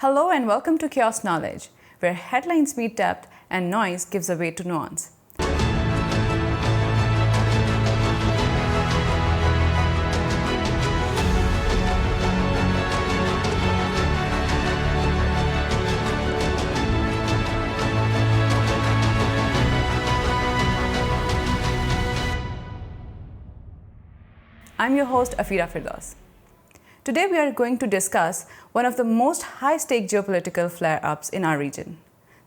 Hello and welcome to Chaos Knowledge, where headlines meet depth and noise gives way to nuance. I'm your host, Afeera Firdous. Today we are going to discuss one of the most high-stake geopolitical flare-ups in our region,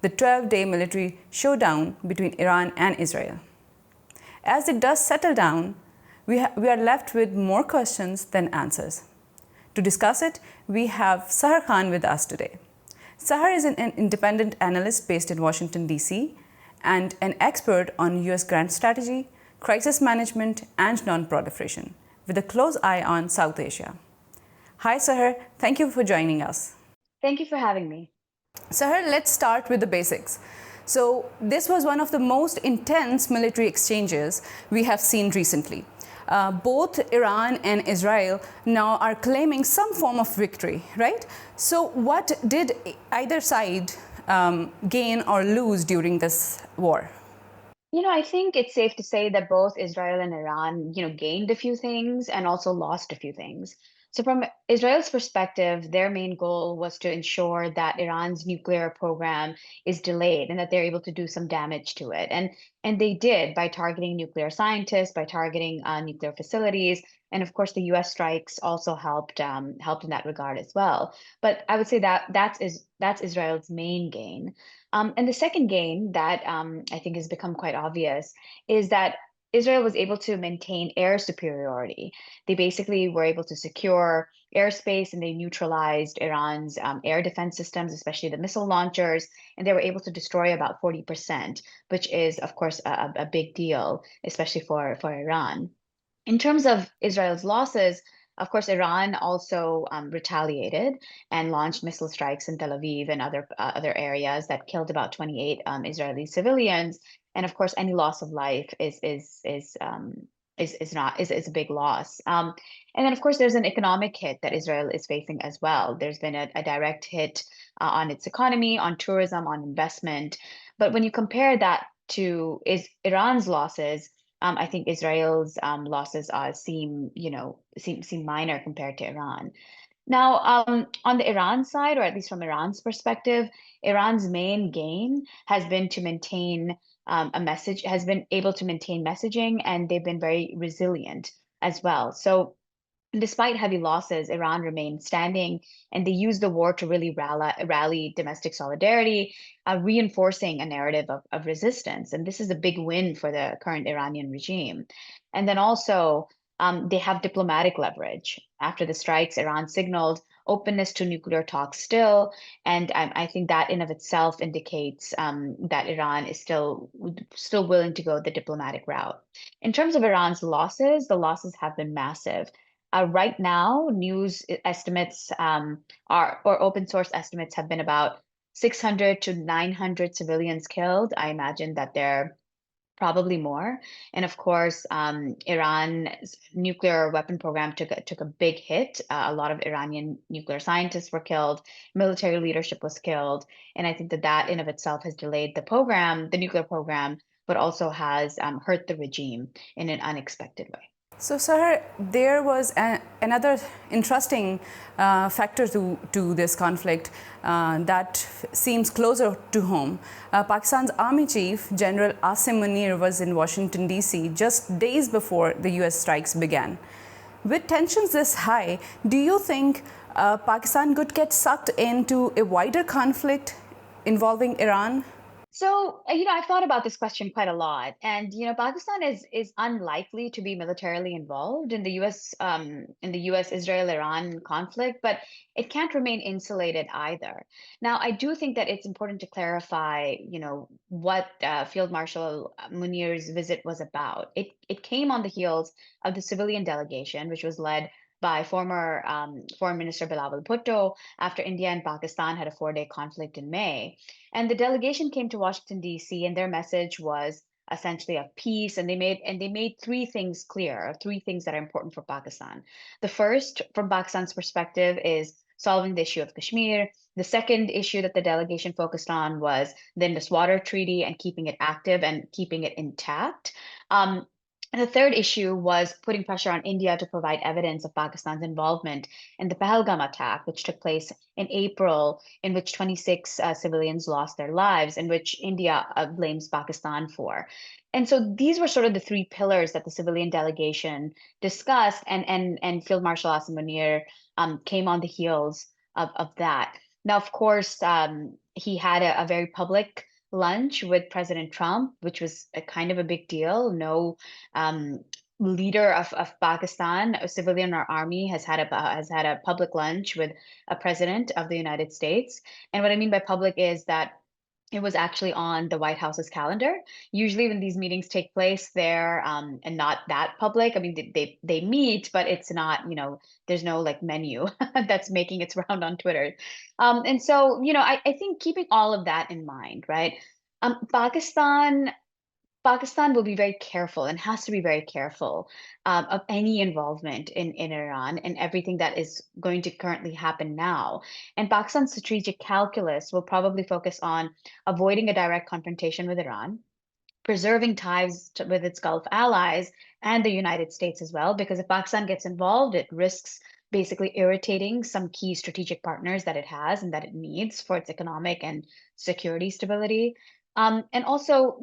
the 12-day military showdown between Iran and Israel. As the dust settles down, we are left with more questions than answers. To discuss it, we have Sahar Khan with us today. Sahar is an independent analyst based in Washington, D.C., and an expert on U.S. grand strategy, crisis management, and non-proliferation, with a close eye on South Asia. Hi, Sahar. Thank you for joining us. Thank you for having me. Sahar, let's start with the basics. So, this was one of the most intense military exchanges we have seen recently. Both Iran and Israel now are claiming some form of victory, right? So, what did either side gain or lose during this war? I think it's safe to say that both Israel and Iran, gained a few things and also lost a few things. So from Israel's perspective, their main goal was to ensure that Iran's nuclear program is delayed and that they're able to do some damage to it. And they did by targeting nuclear scientists, by targeting nuclear facilities, and of course the U.S. strikes also helped in that regard as well. But I would say that that's Israel's main gain. And the second gain that I think has become quite obvious is that Israel was able to maintain air superiority. They basically were able to secure airspace and they neutralized Iran's air defense systems, especially the missile launchers, and they were able to destroy about 40%, which is, of course, a big deal, especially for Iran. In terms of Israel's losses, of course, Iran also retaliated and launched missile strikes in Tel Aviv and other areas that killed about 28 Israeli civilians. And of course, any loss of life is a big loss. And then, of course, there's an economic hit that Israel is facing as well. There's been a direct hit on its economy, on tourism, on investment. But when you compare that to Iran's losses, I think Israel's losses seem minor compared to Iran. Now, on the Iran side, or at least from Iran's perspective, Iran's main gain has been to maintain has been able to maintain messaging, and they've been very resilient as well. So despite heavy losses, Iran remained standing, and they used the war to really rally domestic solidarity, reinforcing a narrative of resistance. And this is a big win for the current Iranian regime. And then also, they have diplomatic leverage. After the strikes, Iran signaled openness to nuclear talks still, and I think that in of itself indicates that Iran is still willing to go the diplomatic route. In terms of Iran's losses, the losses have been massive. Right now, news estimates or open source estimates have been about 600 to 900 civilians killed. I imagine that they're probably more. And of course, Iran's nuclear weapon program took a big hit. A lot of Iranian nuclear scientists were killed, military leadership was killed, and I think that in of itself has delayed the nuclear program, but also has hurt the regime in an unexpected way. So, Sahar, there was another interesting factor to this conflict that seems closer to home. Pakistan's Army Chief General Asim Munir was in Washington, D.C. just days before the U.S. strikes began. With tensions this high, do you think Pakistan could get sucked into a wider conflict involving Iran? So, I've thought about this question quite a lot, and Pakistan is unlikely to be militarily involved in the U.S. Israel-Iran conflict, but it can't remain insulated either. Now, I do think that it's important to clarify, what Field Marshal Munir's visit was about. It came on the heels of the civilian delegation, which was led by former Foreign Minister Bilawal Bhutto after India and Pakistan had a 4-day conflict in May. And the delegation came to Washington, D.C., and their message was essentially of peace. And they made three things clear, three things that are important for Pakistan. The first, from Pakistan's perspective, is solving the issue of Kashmir. The second issue that the delegation focused on was the Indus Water Treaty and keeping it active and keeping it intact. And the third issue was putting pressure on India to provide evidence of Pakistan's involvement in the Pahalgam attack, which took place in April, in which 26 civilians lost their lives, and which India blames Pakistan for. And so these were sort of the three pillars that the civilian delegation discussed, and Field Marshal Asim Munir came on the heels of that. Now, of course, he had a very public lunch with President Trump, which was a kind of a big deal. No leader of Pakistan, a civilian or army, has had a public lunch with a president of the United States. And what I mean by public is that it was actually on the White House's calendar. Usually, when these meetings take place, they're and not that public. I mean, they meet, but it's not, there's no like menu that's making its round on Twitter. And so, I think keeping all of that in mind, right? Pakistan will be very careful and has to be very careful of any involvement in Iran and everything that is going to currently happen now. And Pakistan's strategic calculus will probably focus on avoiding a direct confrontation with Iran, preserving ties with its Gulf allies and the United States as well, because if Pakistan gets involved, it risks basically irritating some key strategic partners that it has and that it needs for its economic and security stability. And also,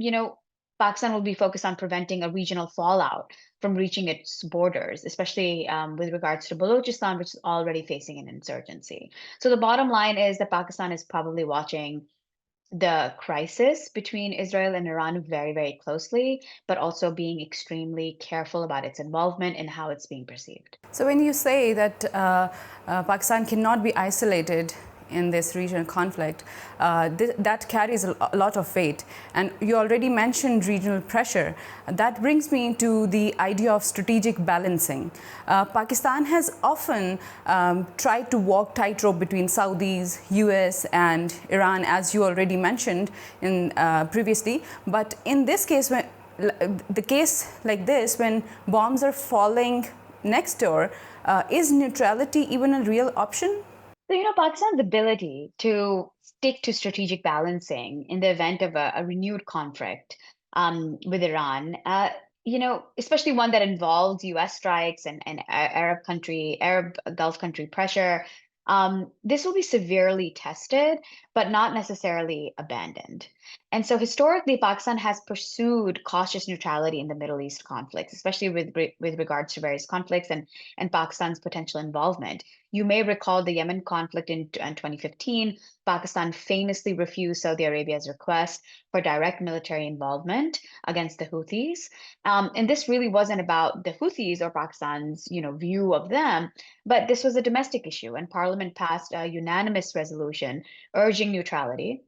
Pakistan will be focused on preventing a regional fallout from reaching its borders, especially with regards to Balochistan, which is already facing an insurgency. So the bottom line is that Pakistan is probably watching the crisis between Israel and Iran very, very closely, but also being extremely careful about its involvement and how it's being perceived. So when you say that Pakistan cannot be isolated in this regional conflict, that carries a lot of weight. And you already mentioned regional pressure. That brings me to the idea of strategic balancing. Pakistan has often tried to walk tightrope between Saudis, US, and Iran, as you already mentioned previously. But in this case, the case like this, when bombs are falling next door, is neutrality even a real option? So, Pakistan's ability to stick to strategic balancing in the event of a renewed conflict with Iran, especially one that involves US strikes and Arab Gulf country pressure, this will be severely tested, but not necessarily abandoned. And so historically, Pakistan has pursued cautious neutrality in the Middle East conflicts, especially with regards to various conflicts and Pakistan's potential involvement. You may recall the Yemen conflict in 2015. Pakistan famously refused Saudi Arabia's request for direct military involvement against the Houthis. And this really wasn't about the Houthis or Pakistan's, view of them, but this was a domestic issue, and Parliament passed a unanimous resolution urging neutrality.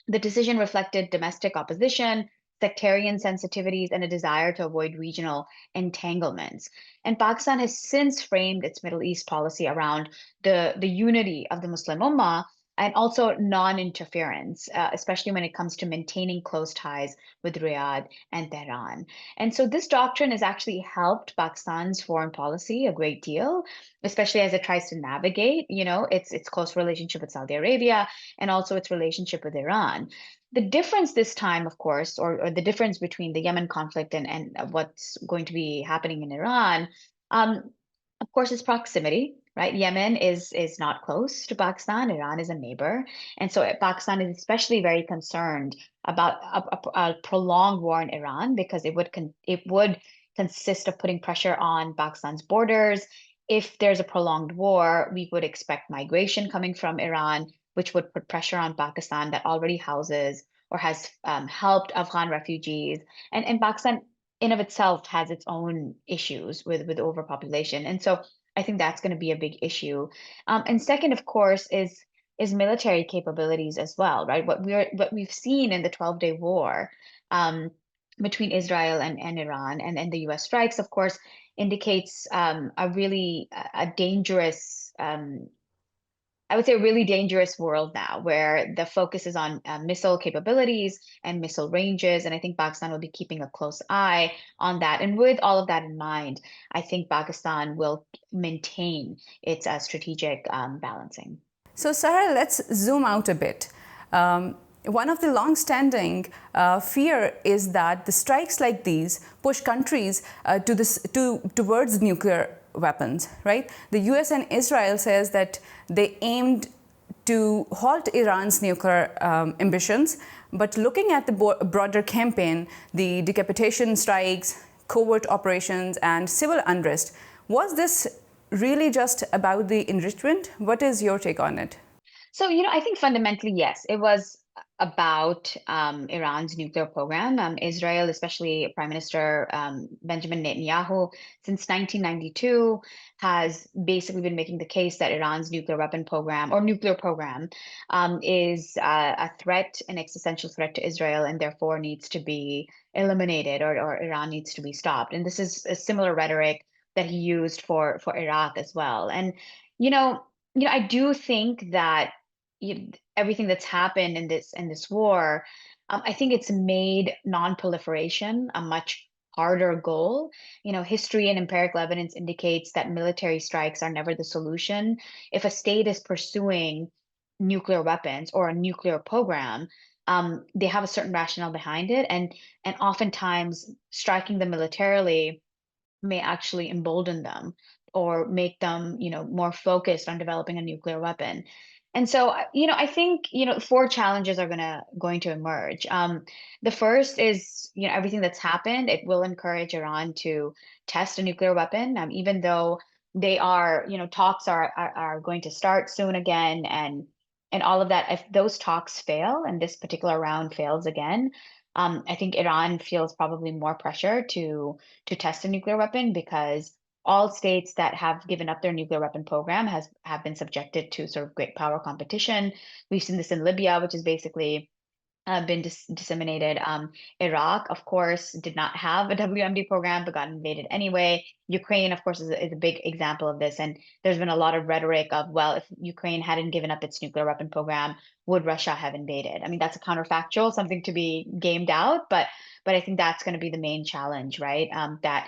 The decision reflected domestic opposition, sectarian sensitivities, and a desire to avoid regional entanglements. And Pakistan has since framed its Middle East policy around the unity of the Muslim Ummah and also non-interference, especially when it comes to maintaining close ties with Riyadh and Tehran. And so this doctrine has actually helped Pakistan's foreign policy a great deal, especially as it tries to navigate, its close relationship with Saudi Arabia and also its relationship with Iran. The difference this time, of course, or the difference between the Yemen conflict and what's going to be happening in Iran, of course, is proximity, right? Yemen is not close to Pakistan. Iran is a neighbor. And so Pakistan is especially very concerned about a prolonged war in Iran because it would consist of putting pressure on Pakistan's borders. If there's a prolonged war, we would expect migration coming from Iran, which would put pressure on Pakistan that already houses or has helped Afghan refugees. And Pakistan in of itself has its own issues with overpopulation. And so I think that's going to be a big issue. And second, of course, is military capabilities as well, right? What we've seen in the 12-day war between Israel and Iran and the US strikes, of course, indicates a really a dangerous I would say, a really dangerous world now where the focus is on missile capabilities and missile ranges. And I think Pakistan will be keeping a close eye on that. And with all of that in mind, I think Pakistan will maintain its strategic balancing. So, Sarah, let's zoom out a bit. One of the long-standing fear is that the strikes like these push countries towards nuclear weapons, right? The US and Israel says that they aimed to halt Iran's nuclear ambitions, but looking at the broader campaign, the decapitation strikes, covert operations, and civil unrest, was this really just about the enrichment? What is your take on it? So, I think fundamentally, yes, it was about Iran's nuclear program. Israel, especially Prime Minister Benjamin Netanyahu, since 1992, has basically been making the case that Iran's nuclear weapon program or nuclear program is a threat, an existential threat to Israel, and therefore needs to be eliminated or Iran needs to be stopped. And this is a similar rhetoric that he used for Iraq as well. And, you know, I do think that everything that's happened in this war, I think it's made non-proliferation a much harder goal. History and empirical evidence indicates that military strikes are never the solution. If a state is pursuing nuclear weapons or a nuclear program, they have a certain rationale behind it, and oftentimes striking them militarily may actually embolden them or make them, more focused on developing a nuclear weapon. And so, I think, four challenges are going to emerge. The first is, everything that's happened. It will encourage Iran to test a nuclear weapon, even though they are, talks are going to start soon again, and all of that. If those talks fail and this particular round fails again, I think Iran feels probably more pressure to test a nuclear weapon because all states that have given up their nuclear weapon program have been subjected to sort of great power competition. We've seen this in Libya, which is basically been disseminated. Iraq, of course, did not have a WMD program, but got invaded anyway. Ukraine, of course, is a big example of this. And there's been a lot of rhetoric of, well, if Ukraine hadn't given up its nuclear weapon program, would Russia have invaded? I mean, that's a counterfactual, something to be gamed out, but I think that's going to be the main challenge, right? That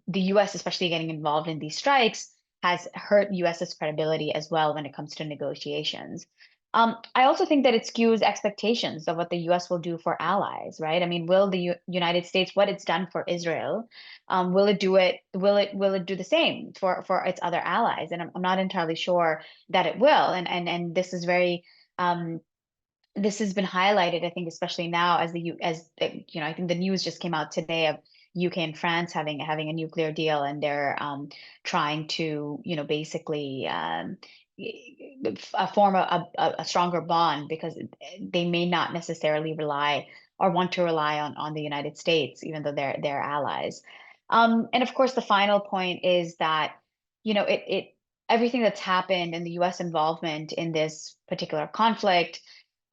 the U.S., especially getting involved in these strikes, has hurt U.S.'s credibility as well when it comes to negotiations. I also think that it skews expectations of what the U.S. will do for allies, right? I mean, will the United States, what it's done for Israel, will it do it? Will it do the same for its other allies? And I'm not entirely sure that it will. And this is very this has been highlighted, I think, especially now as I think the news just came out today of UK and France having a nuclear deal, and they're trying to, basically form a stronger bond because they may not necessarily rely or want to rely on the United States, even though they're allies. And of course, the final point is that, it everything that's happened and the U.S. involvement in this particular conflict,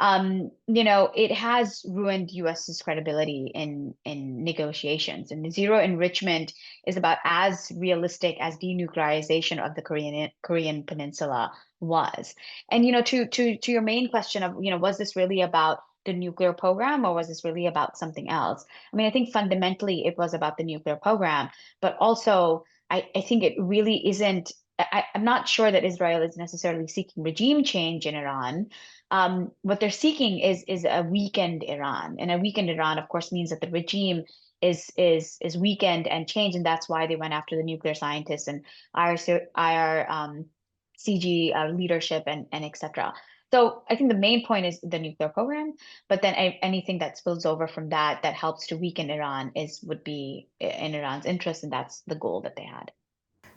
it has ruined US's credibility in negotiations. And zero enrichment is about as realistic as denuclearization of the Korean Peninsula was. And to your main question of, was this really about the nuclear program or was this really about something else? I mean, I think fundamentally it was about the nuclear program, but also I think it really isn't. I'm not sure that Israel is necessarily seeking regime change in Iran. What they're seeking is a weakened Iran, and a weakened Iran, of course, means that the regime is weakened and changed, and that's why they went after the nuclear scientists and CG leadership and etc. So I think the main point is the nuclear program, but then anything that spills over from that helps to weaken Iran would be in Iran's interest, and that's the goal that they had.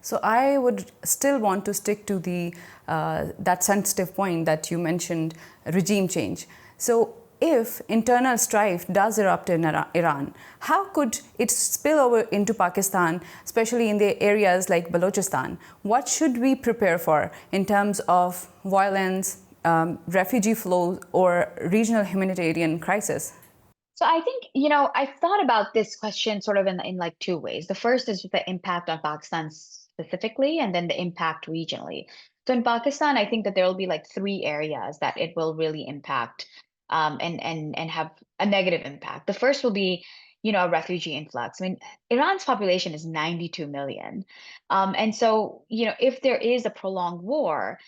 So I would still want to stick to the that sensitive point that you mentioned, regime change. So if internal strife does erupt in Iran, how could it spill over into Pakistan, especially in the areas like Balochistan? What should we prepare for in terms of violence, refugee flows, or regional humanitarian crisis? So I think, I've thought about this question sort of in like two ways. The first is the impact on Pakistan specifically, and then the impact regionally. So in Pakistan, I think that there will be like three areas that it will really impact and have a negative impact. The first will be, a refugee influx. I mean, Iran's population is 92 million. And so, if there is a prolonged war,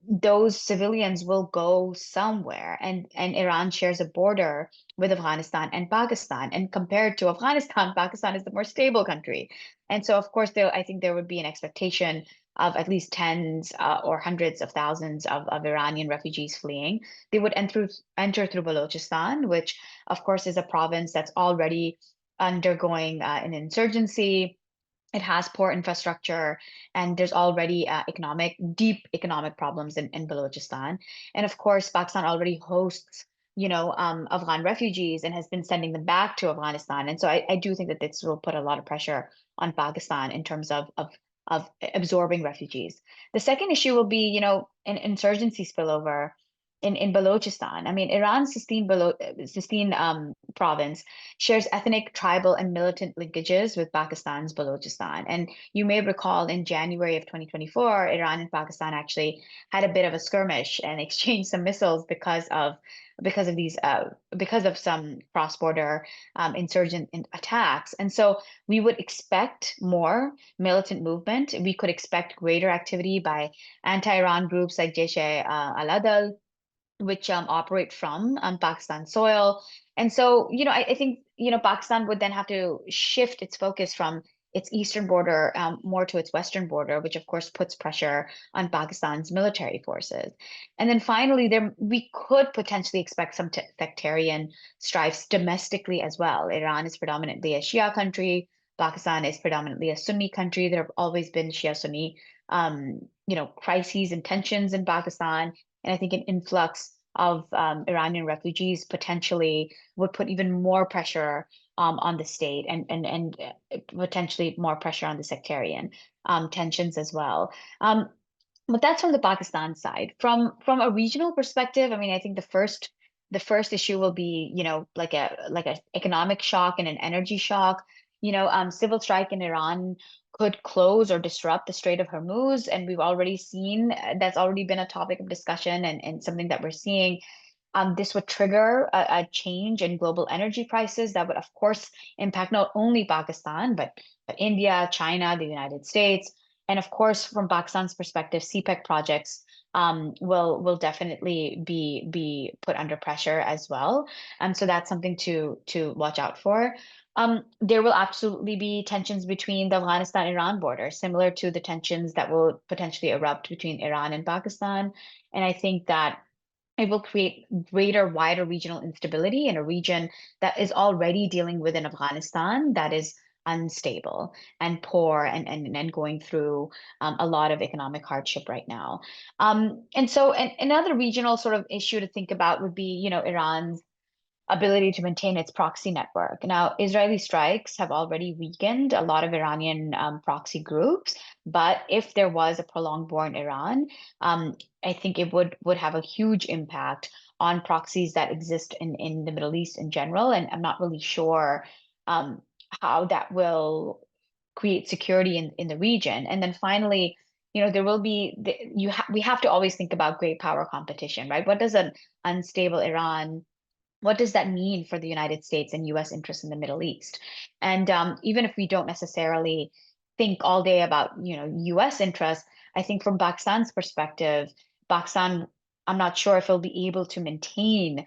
those civilians will go somewhere. And Iran shares a border with Afghanistan and Pakistan. And compared to Afghanistan, Pakistan is the more stable country. And so, of course, I think there would be an expectation of at least tens or hundreds of thousands of Iranian refugees fleeing. They would enter through Balochistan, which, of course, is a province that's already undergoing an insurgency. It has poor infrastructure, and there's already deep economic problems in Balochistan. And of course, Pakistan already hosts, Afghan refugees and has been sending them back to Afghanistan. And so I do think that this will put a lot of pressure on Pakistan in terms of absorbing refugees. The second issue will be, an insurgency spillover in Balochistan. I mean, Iran's Sistine province shares ethnic, tribal, and militant linkages with Pakistan's Balochistan. And you may recall in January of 2024, Iran and Pakistan actually had a bit of a skirmish and exchanged some missiles because of some cross-border insurgent attacks. And so we would expect more militant movement. We could expect greater activity by anti-Iran groups like Jaish-e-Al-Adl, which operate from Pakistan soil. And so, I think, Pakistan would then have to shift its focus from its eastern border more to its western border, which of course puts pressure on Pakistan's military forces. And then finally, we could potentially expect some sectarian strifes domestically as well. Iran is predominantly a Shia country. Pakistan is predominantly a Sunni country. There have always been Shia-Sunni, crises and tensions in Pakistan. And I think an influx of Iranian refugees potentially would put even more pressure on the state and potentially more pressure on the sectarian tensions as well. But that's from the Pakistan side. From a regional perspective, I mean, I think the first issue will be, like a economic shock and an energy shock. Civil strike in Iran could close or disrupt the Strait of Hormuz, and we've already seen that's already been a topic of discussion and something that we're seeing. This would trigger a change in global energy prices that would, of course, impact not only Pakistan, but India, China, the United States. And of course, from Pakistan's perspective, CPEC projects will definitely be put under pressure as well. So that's something to watch out for. There will absolutely be tensions between the Afghanistan-Iran border, similar to the tensions that will potentially erupt between Iran and Pakistan. And I think that it will create greater, wider regional instability in a region that is already dealing with an Afghanistan that is unstable and poor and going through a lot of economic hardship right now. And so another regional sort of issue to think about would be, Iran's ability to maintain its proxy network. Now, Israeli strikes have already weakened a lot of Iranian proxy groups, but if there was a prolonged war in Iran, I think it would have a huge impact on proxies that exist in the Middle East in general, and I'm not really sure how that will create security in the region. And then finally, there will be we have to always think about great power competition, right? What does an unstable Iran what does that mean for the United States and US interests in the Middle East? And even if we don't necessarily think all day about, US interests, I think from Pakistan's perspective, Pakistan, I'm not sure if it'll be able to maintain,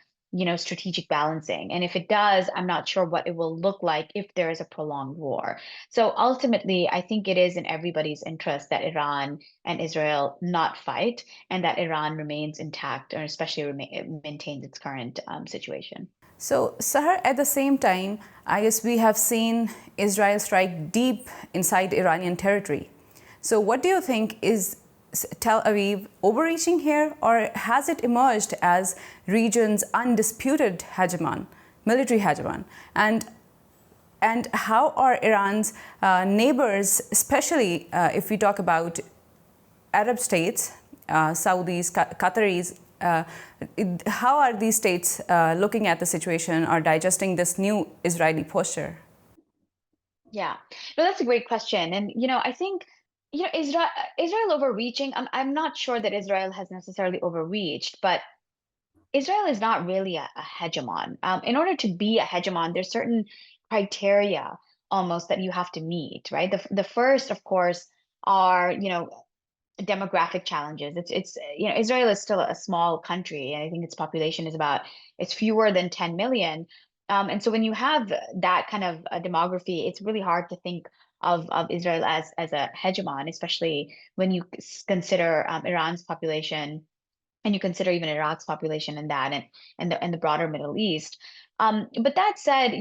strategic balancing. And if it does, I'm not sure what it will look like if there is a prolonged war. So ultimately, I think it is in everybody's interest that Iran and Israel not fight and that Iran remains intact, or especially maintains its current situation. So, Sahar, at the same time, I guess we have seen Israel strike deep inside Iranian territory. So, what do you think, is Tel Aviv overreaching here, or has it emerged as region's undisputed military hegemon? And how are Iran's neighbors, especially if we talk about Arab states, Saudis, Qataris, how are these states looking at the situation or digesting this new Israeli posture? Yeah, no, that's a great question. And, I think Israel overreaching. I'm not sure that Israel has necessarily overreached, but Israel is not really a hegemon. In order to be a hegemon, there's certain criteria almost that you have to meet, right? The first, of course, are, demographic challenges. Israel is still a small country, and I think its population is it's fewer than 10 million. And so when you have that kind of a demography, it's really hard to think of Israel as a hegemon, especially when you consider Iran's population and you consider even Iraq's population in that and the broader Middle East. But that said,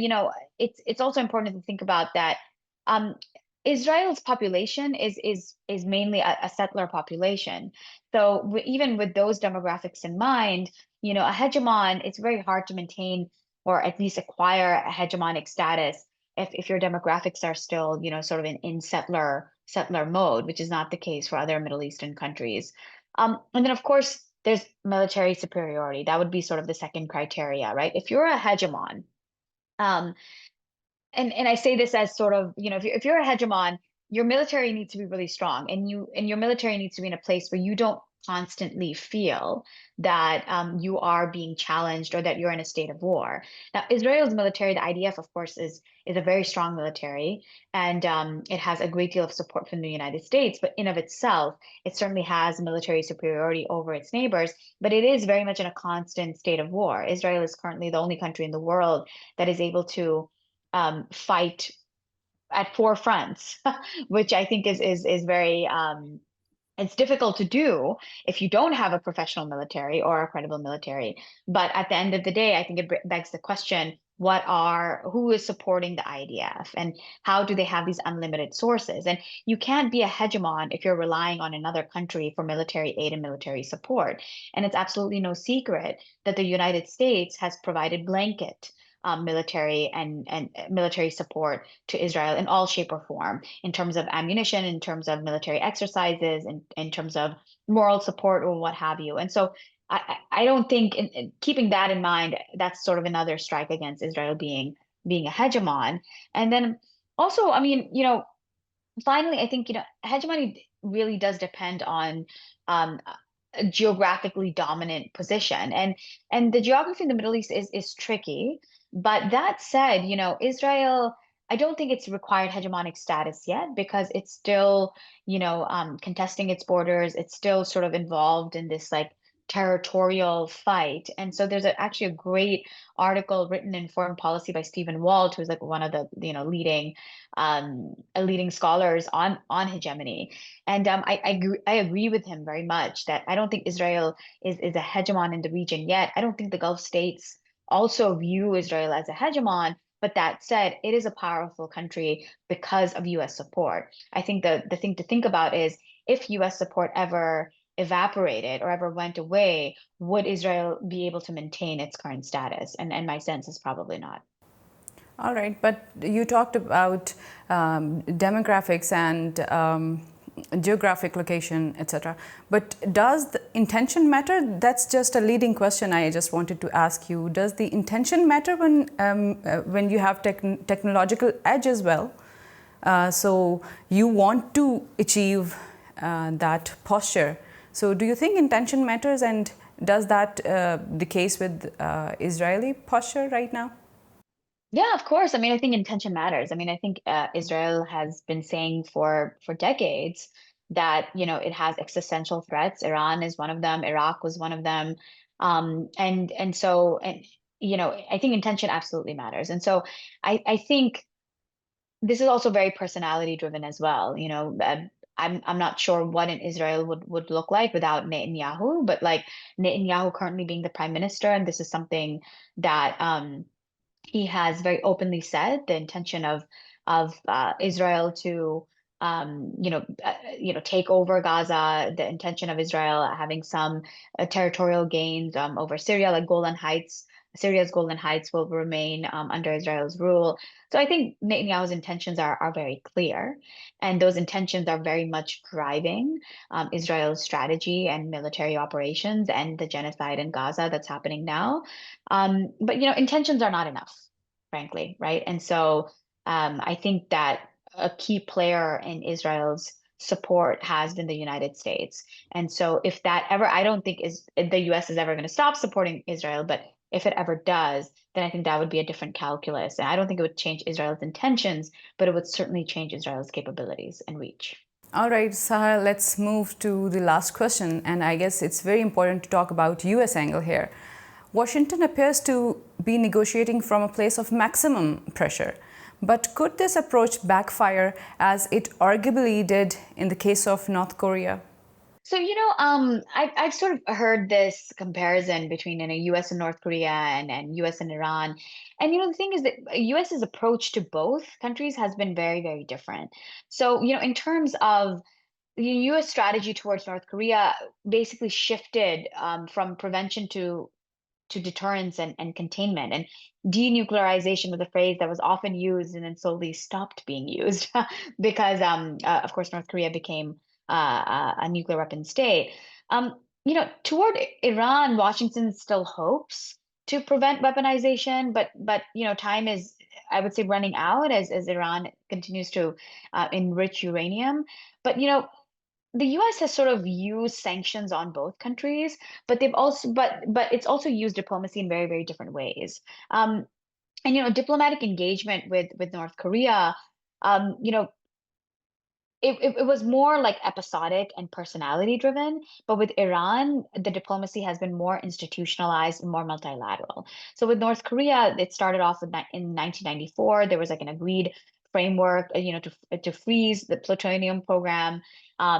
it's also important to think about that um, Israel's population is mainly a settler population. So even with those demographics in mind, a hegemon, it's very hard to maintain or at least acquire a hegemonic status if your demographics are still, sort of in settler mode, which is not the case for other Middle Eastern countries. And then, of course, there's military superiority. That would be sort of the second criteria, right? If you're a hegemon, um, and I say this as sort of, if you're a hegemon, your military needs to be really strong, and your military needs to be in a place where you don't constantly feel that you are being challenged or that you're in a state of war. Now, Israel's military, the IDF, of course, is a very strong military, and it has a great deal of support from the United States. But in of itself, it certainly has military superiority over its neighbors. But it is very much in a constant state of war. Israel is currently the only country in the world that is able to fight at four fronts, which I think is very it's difficult to do if you don't have a professional military or a credible military. But at the end of the day, I think it begs the question, who is supporting the IDF and how do they have these unlimited sources? And you can't be a hegemon if you're relying on another country for military aid and military support. And it's absolutely no secret that the United States has provided blanket military and military support to Israel in all shape or form, in terms of ammunition, in terms of military exercises, in terms of moral support or what have you. And so I don't think keeping that in mind, that's sort of another strike against Israel being a hegemon. And then also, I mean, finally, I think, hegemony really does depend on a geographically dominant position. And the geography in the Middle East is tricky. But that said, Israel, I don't think it's required hegemonic status yet because it's still, contesting its borders. It's still sort of involved in this like territorial fight. And so there's actually a great article written in Foreign Policy by Stephen Walt, who's like one of the, leading scholars on hegemony. And I agree with him very much that I don't think Israel is a hegemon in the region yet. I don't think the Gulf states also view Israel as a hegemon. But that said, it is a powerful country because of US support. I think the thing to think about is if US support ever evaporated or ever went away, would Israel be able to maintain its current status? And my sense is probably not. All right, but you talked about demographics and geographic location, etc. But does the intention matter? That's just a leading question I just wanted to ask you. Does the intention matter when you have technological edge as well? So you want to achieve that posture. So do you think intention matters, and does that the case with Israeli posture right now? Yeah, of course. I mean, I think intention matters. I mean, I think Israel has been saying for decades that, it has existential threats. Iran is one of them. Iraq was one of them. And I think intention absolutely matters. And so I think this is also very personality driven as well. I'm not sure what an Israel would look like without Netanyahu, but like Netanyahu currently being the prime minister, and this is something that he has very openly said the intention of Israel to take over Gaza, the intention of Israel having some territorial gains over Syria, like Golan Heights. Syria's Golan Heights will remain under Israel's rule. So I think Netanyahu's intentions are very clear, and those intentions are very much driving Israel's strategy and military operations and the genocide in Gaza that's happening now. But intentions are not enough, frankly, right? And so I think that a key player in Israel's support has been the United States. And so if that ever, I don't think is the US is ever going to stop supporting Israel, but if it ever does, then I think that would be a different calculus. And I don't think it would change Israel's intentions, but it would certainly change Israel's capabilities and reach. All right, Sahar, let's move to the last question. And I guess it's very important to talk about US angle here. Washington appears to be negotiating from a place of maximum pressure. But could this approach backfire as it arguably did in the case of North Korea? So, I've sort of heard this comparison between US and North Korea and US and Iran. And, the thing is that US's approach to both countries has been very, very different. So, in terms of the US strategy towards North Korea basically shifted from prevention to deterrence and containment. And denuclearization was a phrase that was often used and then slowly stopped being used because, of course, North Korea became a nuclear weapon state. Toward Iran, Washington still hopes to prevent weaponization, but time is, I would say, running out as Iran continues to enrich uranium. But the US has sort of used sanctions on both countries, but they've also but it's also used diplomacy in very, very different ways. And diplomatic engagement with North Korea, um, you know, it was more like episodic and personality driven, but with Iran, the diplomacy has been more institutionalized and more multilateral. So with North Korea, it started off in 1994. There was like an agreed framework, to freeze the plutonium program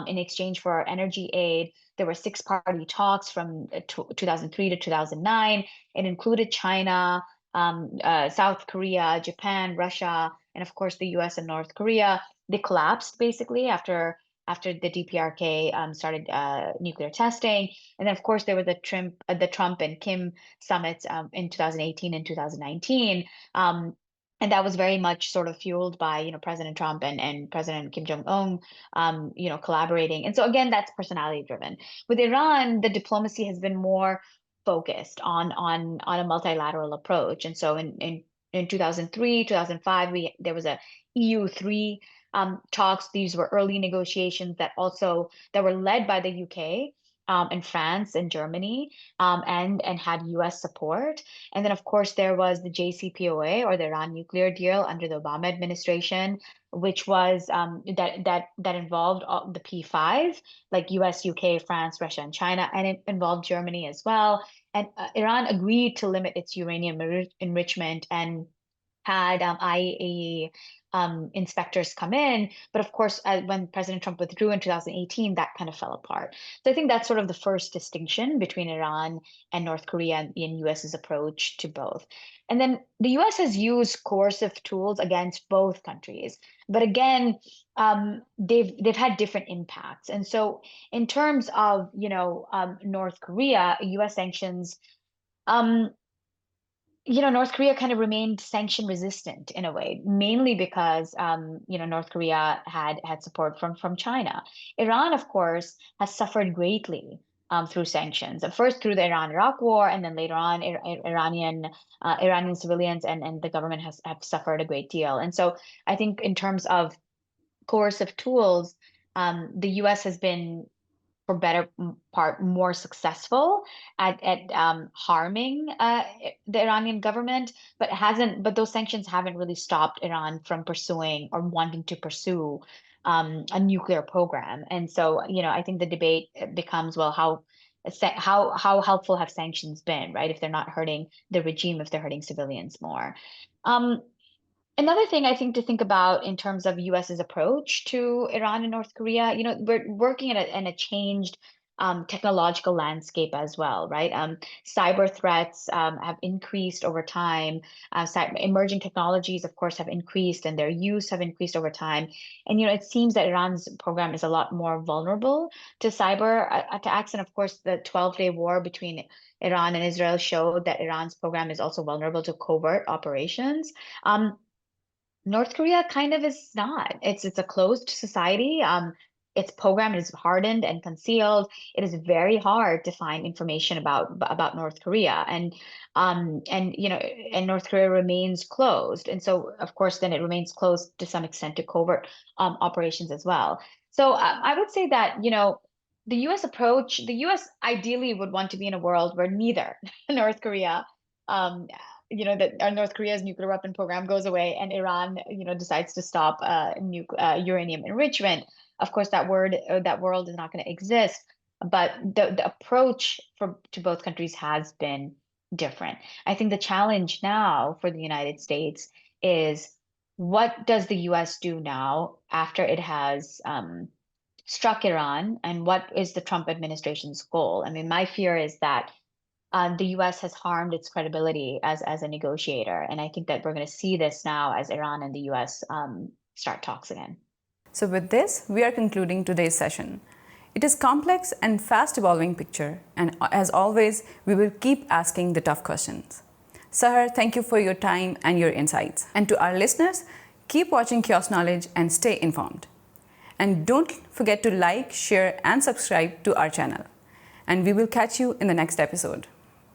in exchange for energy aid. There were six-party talks from 2003 to 2009. It included China, South Korea, Japan, Russia, and of course the U.S. and North Korea. They collapsed basically after the DPRK started nuclear testing, and then of course there was the Trump and Kim summits in 2018 and 2019. And that was very much sort of fueled by President Trump and President Kim Jong Un collaborating. And so again, that's personality driven. With Iran, the diplomacy has been more focused on a multilateral approach. And so in 2003, 2005, there was a EU3 talks. These were early negotiations that were led by the UK and France and Germany, and had US support. And then of course there was the JCPOA, or the Iran nuclear deal, under the Obama administration, which was that involved the P5, like US, UK, France, Russia, and China, and it involved Germany as well. And Iran agreed to limit its uranium enrichment and had IAEA inspectors come in. But of course, when President Trump withdrew in 2018, that kind of fell apart. So I think that's sort of the first distinction between Iran and North Korea in US's approach to both. And then the US has used coercive tools against both countries. But again, they've had different impacts. And so in terms of, North Korea, US sanctions, um, North Korea kind of remained sanction resistant in a way, mainly because North Korea had support from China. Iran, of course, has suffered greatly through sanctions. First through the Iran-Iraq War, and then later on, Iranian civilians and the government have suffered a great deal. And so I think in terms of coercive tools, the U.S. has been, for better part, more successful at harming the Iranian government, but those sanctions haven't really stopped Iran from pursuing or wanting to pursue a nuclear program. And so, I think the debate becomes, well, how helpful have sanctions been, right? If they're not hurting the regime, if they're hurting civilians more. Um, Another thing I think to think about in terms of US's approach to Iran and North Korea, we're working in a changed technological landscape as well, right? Cyber threats have increased over time. Emerging technologies, of course, have increased, and their use have increased over time. And it seems that Iran's program is a lot more vulnerable to cyber attacks. And of course, the 12-day war between Iran and Israel showed that Iran's program is also vulnerable to covert operations. North Korea kind of is not. It's a closed society. its program is hardened and concealed. It is very hard to find information about North Korea, and North Korea remains closed, and so of course then it remains closed to some extent to covert operations as well. So I would say that the U.S. ideally would want to be in a world where neither North Korea, um, that North Korea's nuclear weapon program goes away and Iran, decides to stop uranium enrichment. Of course, that world is not going to exist. But the approach to both countries has been different. I think the challenge now for the United States is, what does the U.S. do now after it has struck Iran, and what is the Trump administration's goal? I mean, my fear is that the U.S. has harmed its credibility as a negotiator, and I think that we're going to see this now as Iran and the U.S. Start talks again. So with this, we are concluding today's session. It is complex and fast evolving picture, and as always, we will keep asking the tough questions. Sahar, thank you for your time and your insights. And to our listeners, keep watching Kiosk Knowledge and stay informed. And don't forget to like, share, and subscribe to our channel. And we will catch you in the next episode.